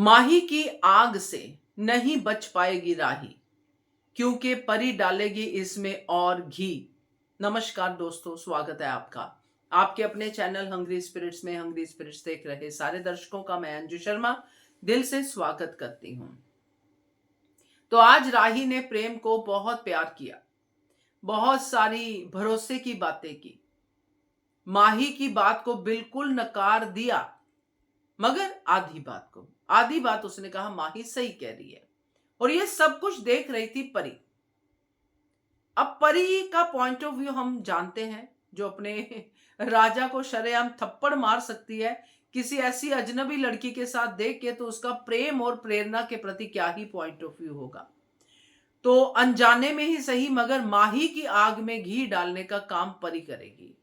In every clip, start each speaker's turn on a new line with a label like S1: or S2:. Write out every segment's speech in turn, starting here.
S1: माही की आग से नहीं बच पाएगी राही, क्योंकि परी डालेगी इसमें और घी। नमस्कार दोस्तों, स्वागत है आपका आपके अपने चैनल हंग्री स्पिरिट्स में। हंग्री स्पिरिट्स देख रहे सारे दर्शकों का मैं अंजू शर्मा दिल से स्वागत करती हूं। तो आज राही ने प्रेम को बहुत प्यार किया, बहुत सारी भरोसे की बातें की, माही की बात को बिल्कुल नकार दिया, मगर आधी बात उसने कहा माही सही कह रही है। और ये सब कुछ देख रही थी परी। अब परी का पॉइंट ऑफ व्यू हम जानते हैं, जो अपने राजा को शरेआम थप्पड़ मार सकती है किसी ऐसी अजनबी लड़की के साथ देख के, तो उसका प्रेम और प्रेरणा के प्रति क्या ही पॉइंट ऑफ व्यू होगा। तो अनजाने में ही सही, मगर माही की आग में घी डालने का काम परी करेगी।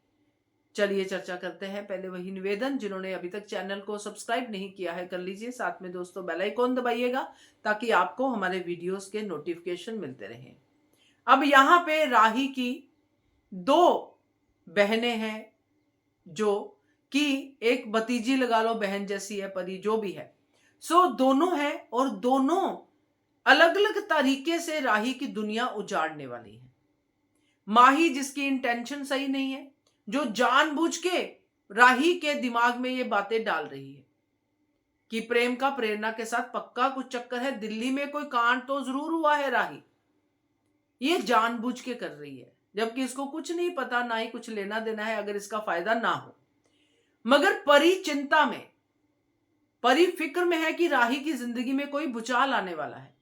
S1: चलिए चर्चा करते हैं। पहले वही निवेदन, जिन्होंने अभी तक चैनल को सब्सक्राइब नहीं किया है कर लीजिए, साथ में दोस्तों बेल आइकॉन दबाइएगा ताकि आपको हमारे वीडियोस के नोटिफिकेशन मिलते रहें। अब यहाँ पे राही की दो बहनें हैं, जो कि एक भतीजी लगा लो, बहन जैसी है परी, जो भी है। सो दोनों है और दोनों अलग अलग तरीके से राही की दुनिया उजाड़ने वाली है। माही जिसकी इंटेंशन सही नहीं है, जो जानबूझ के राही के दिमाग में ये बातें डाल रही है कि प्रेम का प्रेरणा के साथ पक्का कुछ चक्कर है, दिल्ली में कोई कांड तो जरूर हुआ है। राही ये जानबूझ के कर रही है, जबकि इसको कुछ नहीं पता, ना ही कुछ लेना देना है अगर इसका फायदा ना हो। मगर परी चिंता में, परी फिक्र में है कि राही की जिंदगी में कोई भूचाल आने वाला है,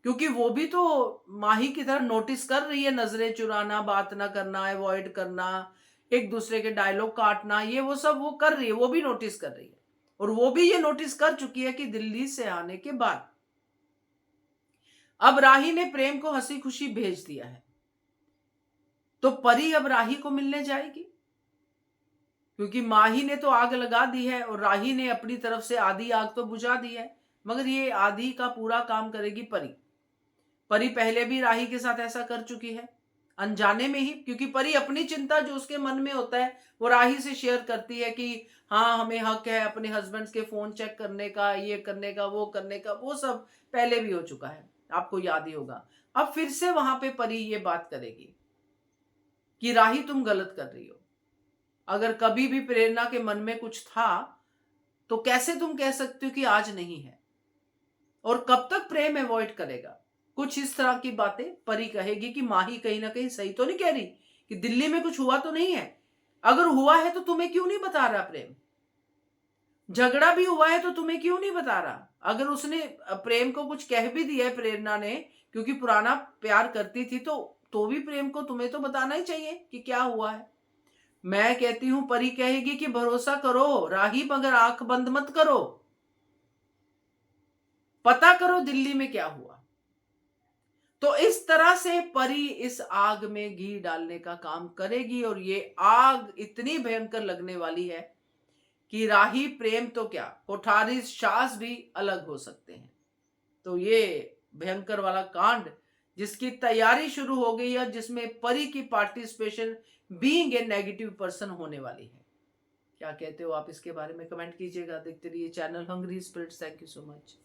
S1: क्योंकि वो भी तो माही की तरह नोटिस कर रही है। नजरें चुराना, बात ना करना, अवॉइड करना, एक दूसरे के डायलॉग काटना, ये वो सब वो कर रही है, वो भी नोटिस कर रही है। और वो भी ये नोटिस कर चुकी है कि दिल्ली से आने के बाद अब राही ने प्रेम को हंसी खुशी भेज दिया है, तो परी अब राही को मिलने जाएगी, क्योंकि माही ने तो आग लगा दी है और राही ने अपनी तरफ से आधी आग तो बुझा दी है, मगर ये आधी का पूरा काम करेगी परी। परी पहले भी राही के साथ ऐसा कर चुकी है, अनजाने में ही, क्योंकि परी अपनी चिंता जो उसके मन में होता है वो राही से शेयर करती है कि हाँ, हमें हक है अपने हस्बैंड के फोन चेक करने का, ये करने का, वो करने का। वो सब पहले भी हो चुका है, आपको याद ही होगा। अब फिर से वहां पे परी ये बात करेगी कि राही तुम गलत कर रही हो। अगर कभी भी प्रेरणा के मन में कुछ था तो कैसे तुम कह सकते हो कि आज नहीं है, और कब तक प्रेम अवॉइड करेगा। कुछ इस तरह की बातें परी कहेगी कि माही कहीं ना कहीं सही तो नहीं कह रही, कि दिल्ली में कुछ हुआ तो नहीं है। अगर हुआ है तो तुम्हें क्यों नहीं बता रहा प्रेम? झगड़ा भी हुआ है तो तुम्हें क्यों नहीं बता रहा? अगर उसने प्रेम को कुछ कह भी दिया है प्रेरणा ने, क्योंकि पुराना प्यार करती थी, तो भी प्रेम को तुम्हें तो बताना ही चाहिए कि क्या हुआ है। मैं कहती हूं, परी कहेगी कि भरोसा करो राही, मगर आंख बंद मत करो, पता करो दिल्ली में क्या हुआ। तो इस तरह से परी इस आग में घी डालने का काम करेगी, और ये आग इतनी भयंकर लगने वाली है कि राही प्रेम तो क्या, कोठारी सास भी अलग हो सकते हैं। तो ये भयंकर वाला कांड जिसकी तैयारी शुरू हो गई है, जिसमें परी की participation being a negative person होने वाली है। क्या कहते हो आप इसके बारे में? कमेंट कीजिएगा। देखते रहिए channel Hungry Spirits. Thank you so much.